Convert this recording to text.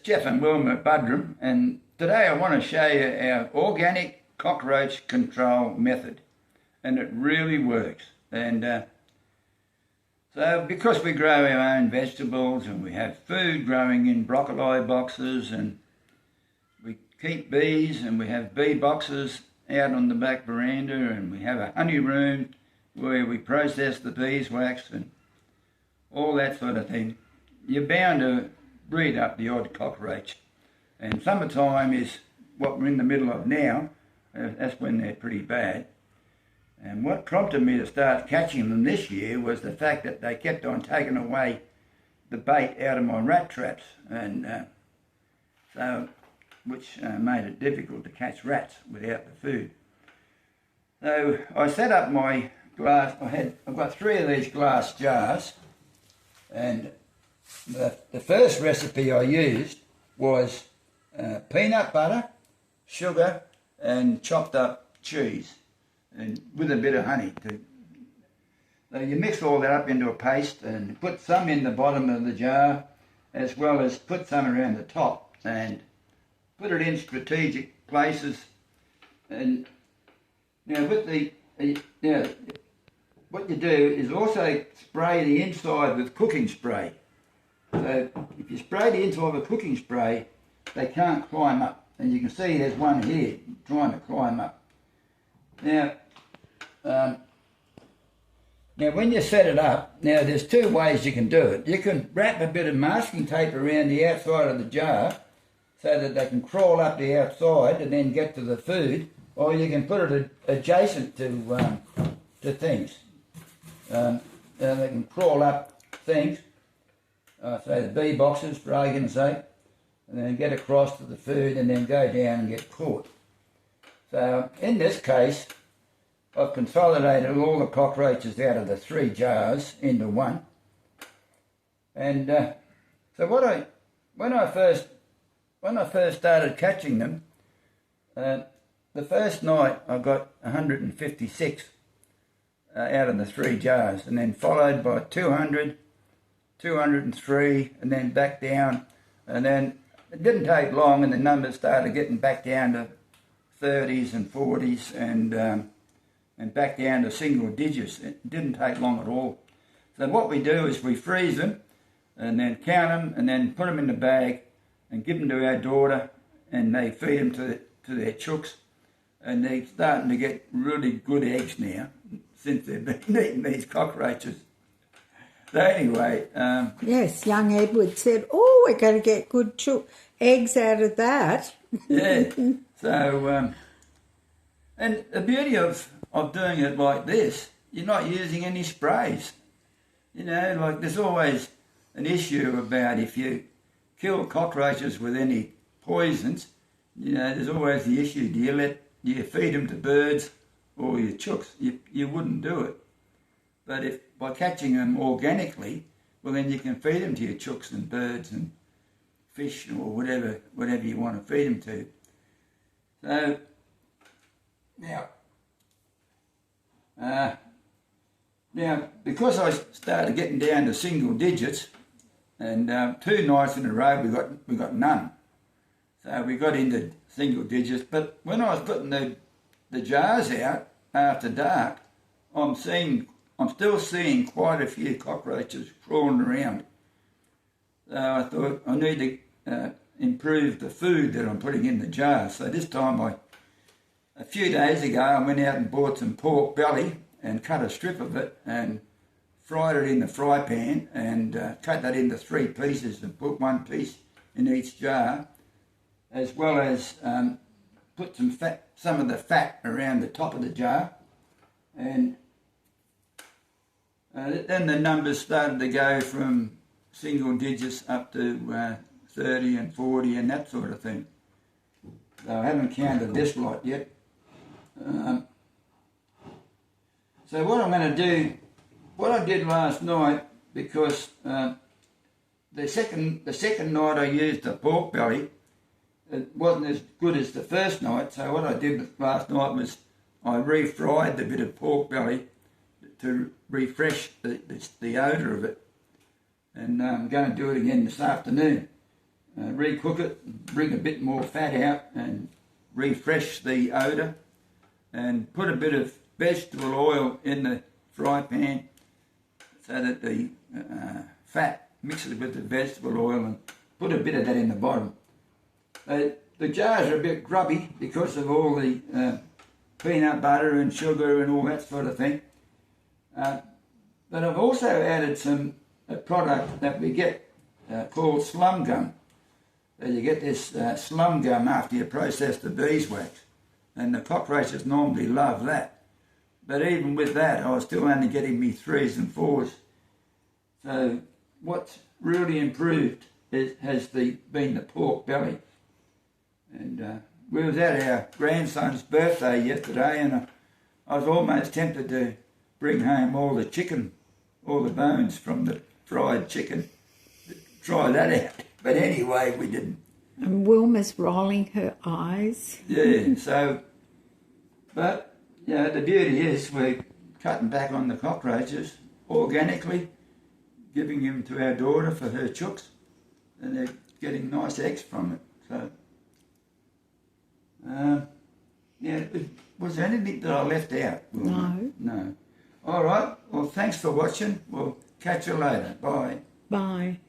Jeff and Wilma Budrum, and today I want to show you our organic cockroach control method, and it really works. And so because we grow our own vegetables and we have food growing in broccoli boxes, and we keep bees and we have bee boxes out on the back veranda, and we have a honey room where we process the beeswax and all that sort of thing, you're bound to breed up the odd cockroach. And summertime is what we're in the middle of now. That's when they're pretty bad. And what prompted me to start catching them this year was the fact that they kept on taking away the bait out of my rat traps, and which made it difficult to catch rats without the food. So I set up my glass. I've got 3 of these glass jars, and the first recipe I used was peanut butter, sugar, and chopped up cheese, and with a bit of honey. So you mix all that up into a paste and put some in the bottom of the jar, as well as put some around the top, and put it in strategic places. And now with what you do is also spray the inside with cooking spray. So if you spray the inside with cooking spray, they can't climb up. And you can see there's one here trying to climb up. Now when you set it up, now there's 2 ways you can do it. You can wrap a bit of masking tape around the outside of the jar so that they can crawl up the outside and then get to the food, or you can put it adjacent to things. And they can crawl up things, say the bee boxes for argument's sake, and then get across to the food and then go down and get caught. So in this case, I've consolidated all the cockroaches out of the 3 jars into one. And so when I first started catching them, the first night I got 156 out of the 3 jars, and then followed by 200, 203, and then back down. And then it didn't take long, and the numbers started getting back down to 30s and 40s, and back down to single digits. It didn't take long at all. So what we do is we freeze them, and then count them, and then put them in the bag, and give them to our daughter, and they feed them to their chooks, and they're starting to get really good eggs now, since they've been eating these cockroaches. So anyway... yes, young Edward said, oh, we're going to get good eggs out of that. Yeah, so... and the beauty of doing it like this, you're not using any sprays. You know, like there's always an issue about if you kill cockroaches with any poisons, you know, there's always the issue, do you feed them to birds or your chooks? You wouldn't do it. But if by catching them organically, well then you can feed them to your chooks and birds and fish or whatever you want to feed them to. So now because I started getting down to single digits, and 2 nights in a row we got none. So we got into single digits. But when I was putting the jars out after dark, I'm still seeing quite a few cockroaches crawling around. So I thought I need to improve the food that I'm putting in the jars. So this time a few days ago I went out and bought some pork belly and cut a strip of it and fried it in the fry pan, and cut that into 3 pieces and put 1 piece in each jar, as well as put some of the fat around the top of the jar. And then the numbers started to go from single digits up to 30 and 40 and that sort of thing. So I haven't counted this lot yet. So what I'm going to do, what I did last night, because the second night I used the pork belly, it wasn't as good as the first night. So what I did last night was I refried the bit of pork belly to refresh the odour of it, and I'm going to do it again this afternoon. recook it, bring a bit more fat out and refresh the odour, and put a bit of vegetable oil in the fry pan so that the fat mixes with the vegetable oil, and put a bit of that in the bottom. The jars are a bit grubby because of all the peanut butter and sugar and all that sort of thing. But I've also added a product that we get called slum gum. So you get this slum gum after you process the beeswax, and the cockroaches normally love that. But even with that, I was still only getting me 3s and 4s. So what's really improved has been the pork belly. And we was at our grandson's birthday yesterday, and I was almost tempted to bring home all the chicken, all the bones from the fried chicken, try that out. But anyway, we didn't. And Wilma's rolling her eyes. Yeah, so, but, the beauty is we're cutting back on the cockroaches organically, giving them to our daughter for her chooks, and they're getting nice eggs from it. So, was there anything that I left out, Wilma? No. All right, well, thanks for watching. We'll catch you later. Bye. Bye.